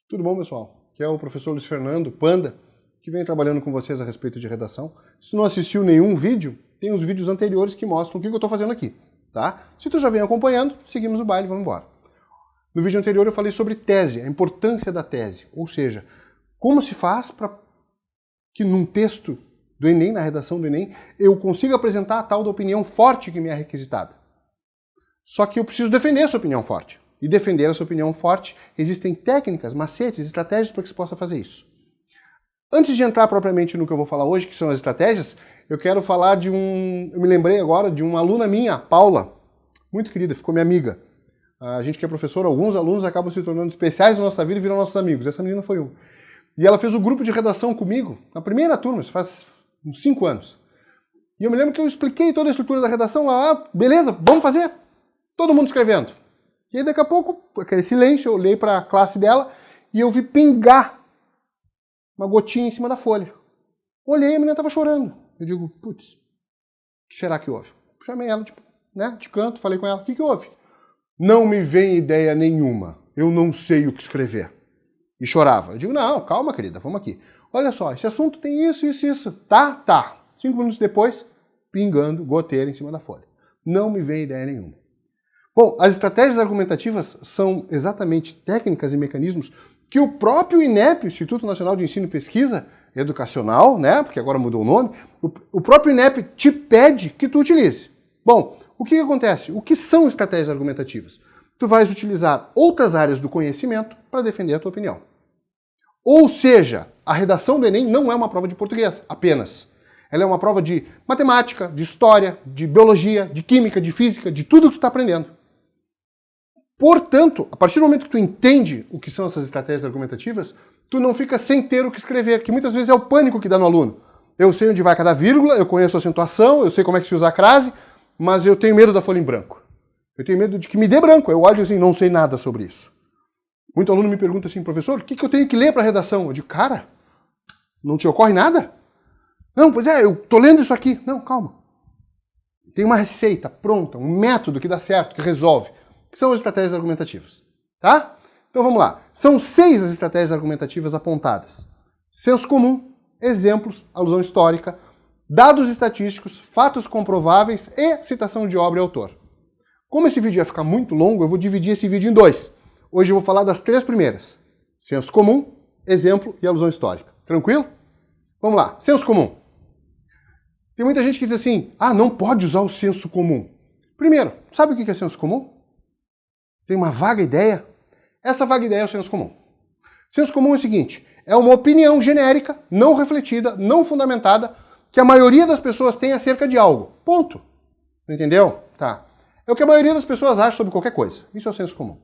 Tudo bom, pessoal? Aqui é o professor Luiz Fernando, Panda, que vem trabalhando com vocês a respeito de redação. Se tu não assistiu nenhum vídeo, tem os vídeos anteriores que mostram o que eu estou fazendo aqui, tá? Se tu já vem acompanhando, seguimos o baile e vamos embora. No vídeo anterior eu falei sobre tese, a importância da tese, ou seja, como se faz para que num texto do Enem, na redação do Enem, eu consiga apresentar a tal da opinião forte que me é requisitada. Só que eu preciso defender essa opinião forte. E defender essa opinião forte, existem técnicas, macetes, estratégias para que se possa fazer isso. Antes de entrar propriamente no que eu vou falar hoje, que são as estratégias, eu quero falar de eu me lembrei agora de uma aluna minha, Paula, muito querida, ficou minha amiga. A gente que é professor, alguns alunos acabam se tornando especiais na nossa vida e viram nossos amigos. Essa menina foi um. E ela fez o grupo de redação comigo, na primeira turma, isso faz uns 5 anos. E eu me lembro que eu expliquei toda a estrutura da redação lá, beleza, vamos fazer. Todo mundo escrevendo. E aí daqui a pouco, aquele silêncio, eu olhei para a classe dela e eu vi pingar uma gotinha em cima da folha. Olhei e a menina estava chorando. Eu digo, putz, o que será que houve? Chamei ela, tipo, né, de canto, falei com ela, o que houve? Não me vem ideia nenhuma, eu não sei o que escrever. E chorava. Eu digo, não, calma, querida, vamos aqui. Olha só, esse assunto tem isso, isso, isso. Tá, tá. 5 minutos depois, pingando goteira em cima da folha. Não me vem ideia nenhuma. Bom, as estratégias argumentativas são exatamente técnicas e mecanismos que o próprio INEP, o Instituto Nacional de Ensino e Pesquisa Educacional, né, porque agora mudou o nome, o próprio INEP te pede que tu utilize. Bom, o que acontece? O que são estratégias argumentativas? Tu vais utilizar outras áreas do conhecimento para defender a tua opinião. Ou seja, a redação do Enem não é uma prova de português apenas. Ela é uma prova de matemática, de história, de biologia, de química, de física, de tudo que tu está aprendendo. Portanto, a partir do momento que tu entende o que são essas estratégias argumentativas, tu não fica sem ter o que escrever, que muitas vezes é o pânico que dá no aluno. Eu sei onde vai cada vírgula, eu conheço a acentuação, eu sei como é que se usa a crase, mas eu tenho medo da folha em branco. Eu tenho medo de que me dê branco. Eu olho assim, não sei nada sobre isso. Muito aluno me pergunta assim, professor, o que eu tenho que ler para a redação? Eu digo, cara, não te ocorre nada? Não, pois é, eu tô lendo isso aqui. Não, calma. Tem uma receita pronta, um método que dá certo, que resolve. Que são as estratégias argumentativas, tá? Então vamos lá. São 6 as estratégias argumentativas apontadas. Senso comum, exemplos, alusão histórica, dados estatísticos, fatos comprováveis e citação de obra e autor. Como esse vídeo vai ficar muito longo, eu vou dividir esse vídeo em 2. Hoje eu vou falar das 3 primeiras. Senso comum, exemplo e alusão histórica. Tranquilo? Vamos lá. Senso comum. Tem muita gente que diz assim, não pode usar o senso comum. Primeiro, sabe o que é senso comum? Tem uma vaga ideia? Essa vaga ideia é o senso comum. Senso comum é o seguinte, é uma opinião genérica, não refletida, não fundamentada, que a maioria das pessoas tem acerca de algo. Ponto. Entendeu? Tá. É o que a maioria das pessoas acha sobre qualquer coisa. Isso é o senso comum.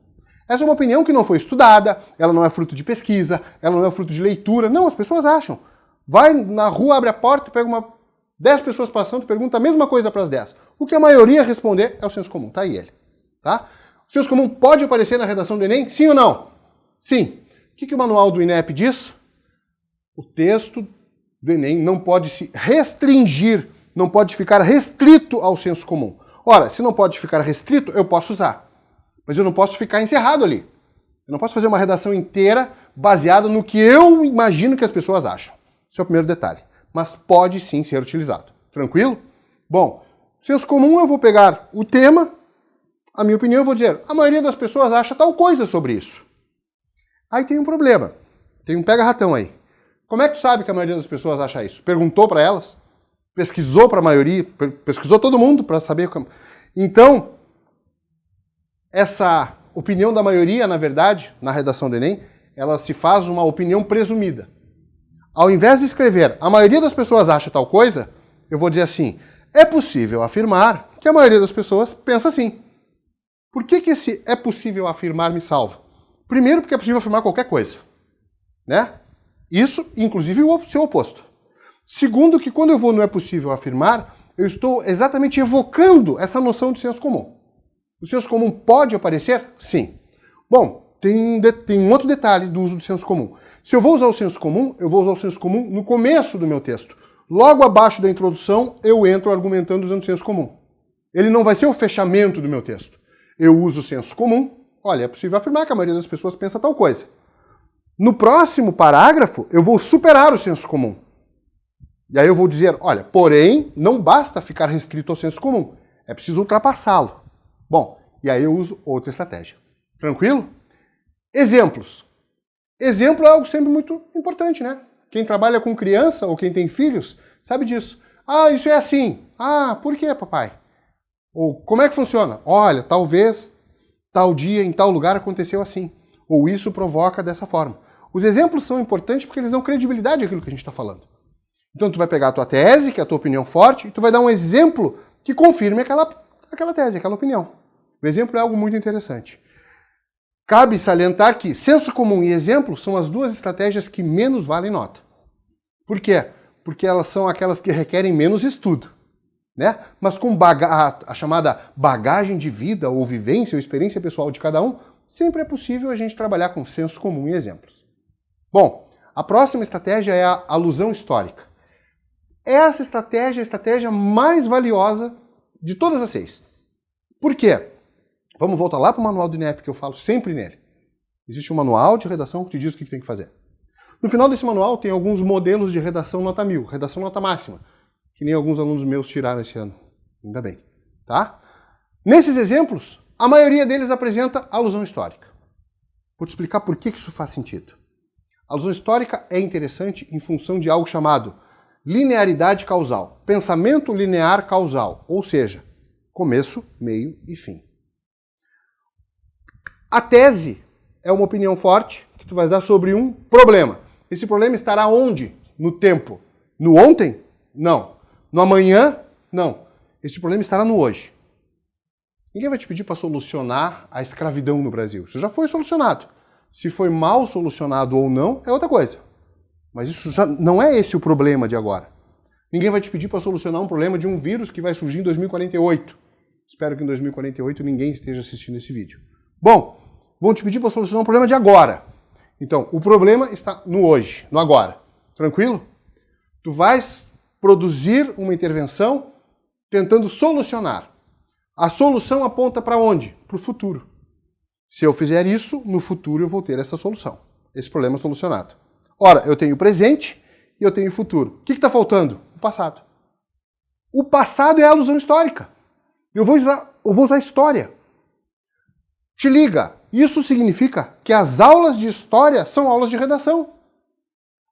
Essa é uma opinião que não foi estudada, ela não é fruto de pesquisa, ela não é fruto de leitura. Não, as pessoas acham. Vai na rua, abre a porta, pega 10 pessoas passando, pergunta a mesma coisa para as 10. O que a maioria responder é o senso comum. Tá aí ele. Tá? O senso comum pode aparecer na redação do Enem? Sim ou não? Sim. O que o manual do INEP diz? O texto do Enem não pode se restringir, não pode ficar restrito ao senso comum. Ora, se não pode ficar restrito, eu posso usar. Mas eu não posso ficar encerrado ali. Eu não posso fazer uma redação inteira baseada no que eu imagino que as pessoas acham. Esse é o primeiro detalhe. Mas pode sim ser utilizado. Tranquilo? Bom, senso comum eu vou pegar o tema, a minha opinião eu vou dizer, a maioria das pessoas acha tal coisa sobre isso. Aí tem um problema. Tem um pega-ratão aí. Como é que tu sabe que a maioria das pessoas acha isso? Perguntou para elas? Pesquisou para a maioria? Pesquisou todo mundo para saber como... Então, essa opinião da maioria, na verdade, na redação do Enem, ela se faz uma opinião presumida. Ao invés de escrever, a maioria das pessoas acha tal coisa, eu vou dizer assim, é possível afirmar que a maioria das pessoas pensa assim. Por que esse é possível afirmar me salva? Primeiro, porque é possível afirmar qualquer coisa, né? Isso, inclusive, o seu oposto. Segundo, que quando eu vou no é possível afirmar, eu estou exatamente evocando essa noção de senso comum. O senso comum pode aparecer? Sim. Bom, tem um outro detalhe do uso do senso comum. Se eu vou usar o senso comum, eu vou usar o senso comum no começo do meu texto. Logo abaixo da introdução, eu entro argumentando usando o senso comum. Ele não vai ser o fechamento do meu texto. Eu uso o senso comum. Olha, é possível afirmar que a maioria das pessoas pensa tal coisa. No próximo parágrafo, eu vou superar o senso comum. E aí eu vou dizer, olha, porém, não basta ficar restrito ao senso comum. É preciso ultrapassá-lo. Bom, e aí eu uso outra estratégia. Tranquilo? Exemplos. Exemplo é algo sempre muito importante, né? Quem trabalha com criança ou quem tem filhos sabe disso. Ah, isso é assim. Ah, por quê, papai? Ou como é que funciona? Olha, talvez tal dia em tal lugar aconteceu assim. Ou isso provoca dessa forma. Os exemplos são importantes porque eles dão credibilidade àquilo que a gente está falando. Então tu vai pegar a tua tese, que é a tua opinião forte, e tu vai dar um exemplo que confirme aquela tese, aquela opinião. O exemplo é algo muito interessante. Cabe salientar que senso comum e exemplo são as duas estratégias que menos valem nota. Por quê? Porque elas são aquelas que requerem menos estudo, né? Mas com a chamada bagagem de vida ou vivência ou experiência pessoal de cada um, sempre é possível a gente trabalhar com senso comum e exemplos. Bom, a próxima estratégia é a alusão histórica. Essa estratégia é a estratégia mais valiosa de todas as 6. Por quê? Vamos voltar lá para o manual do INEP, que eu falo sempre nele. Existe um manual de redação que te diz o que tem que fazer. No final desse manual tem alguns modelos de redação nota 1000, redação nota máxima, que nem alguns alunos meus tiraram esse ano. Ainda bem. Tá? Nesses exemplos, a maioria deles apresenta alusão histórica. Vou te explicar por que isso faz sentido. A alusão histórica é interessante em função de algo chamado linearidade causal, pensamento linear causal, ou seja, começo, meio e fim. A tese é uma opinião forte que tu vai dar sobre um problema. Esse problema estará onde? No tempo. No ontem? Não. No amanhã? Não. Esse problema estará no hoje. Ninguém vai te pedir para solucionar a escravidão no Brasil. Isso já foi solucionado. Se foi mal solucionado ou não, é outra coisa. Mas isso já não é esse o problema de agora. Ninguém vai te pedir para solucionar um problema de um vírus que vai surgir em 2048. Espero que em 2048 ninguém esteja assistindo esse vídeo. Bom, vão te pedir para solucionar um problema de agora. Então, o problema está no hoje, no agora. Tranquilo? Tu vais produzir uma intervenção tentando solucionar. A solução aponta para onde? Para o futuro. Se eu fizer isso, no futuro eu vou ter essa solução. Esse problema solucionado. Ora, eu tenho o presente e eu tenho o futuro. O que está faltando? O passado. O passado é a alusão histórica. Eu vou usar a história. Te liga, isso significa que as aulas de história são aulas de redação.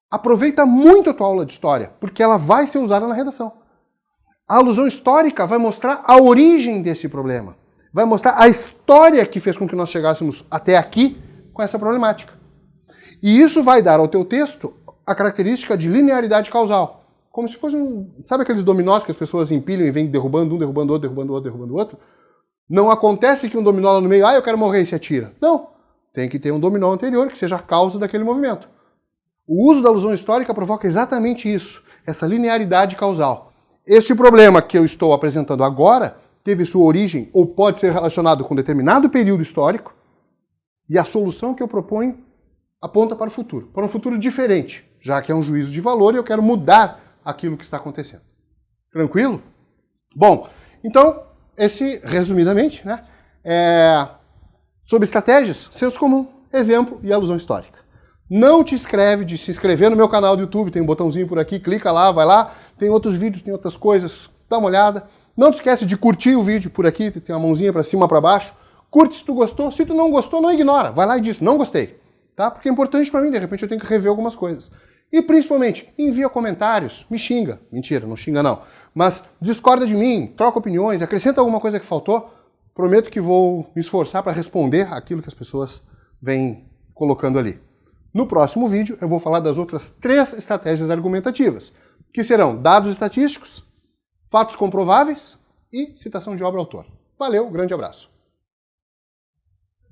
Aproveita muito a tua aula de história, porque ela vai ser usada na redação. A alusão histórica vai mostrar a origem desse problema. Vai mostrar a história que fez com que nós chegássemos até aqui com essa problemática. E isso vai dar ao teu texto a característica de linearidade causal. Como se fosse sabe aqueles dominós que as pessoas empilham e vêm derrubando um, derrubando outro, derrubando outro, derrubando outro? Não acontece que um dominó lá no meio, eu quero morrer e se atira. Não. Tem que ter um dominó anterior que seja a causa daquele movimento. O uso da alusão histórica provoca exatamente isso, essa linearidade causal. Este problema que eu estou apresentando agora teve sua origem ou pode ser relacionado com determinado período histórico e a solução que eu proponho aponta para o futuro, para um futuro diferente, já que é um juízo de valor e eu quero mudar aquilo que está acontecendo. Tranquilo? Bom, então, esse, resumidamente, né, sobre estratégias, senso comum, exemplo e alusão histórica. Não te escreve de se inscrever no meu canal do YouTube, tem um botãozinho por aqui, clica lá, vai lá, tem outros vídeos, tem outras coisas, dá uma olhada. Não te esquece de curtir o vídeo por aqui, tem uma mãozinha para cima, para baixo. Curte se tu gostou, se tu não gostou, não ignora, vai lá e diz, não gostei. Tá? Porque é importante para mim, de repente eu tenho que rever algumas coisas. E principalmente, envia comentários, me xinga. Mentira, não xinga não. Mas discorda de mim, troca opiniões, acrescenta alguma coisa que faltou. Prometo que vou me esforçar para responder aquilo que as pessoas vêm colocando ali. No próximo vídeo eu vou falar das outras 3 estratégias argumentativas, que serão dados estatísticos, fatos comprováveis e citação de obra-autor. Valeu, grande abraço.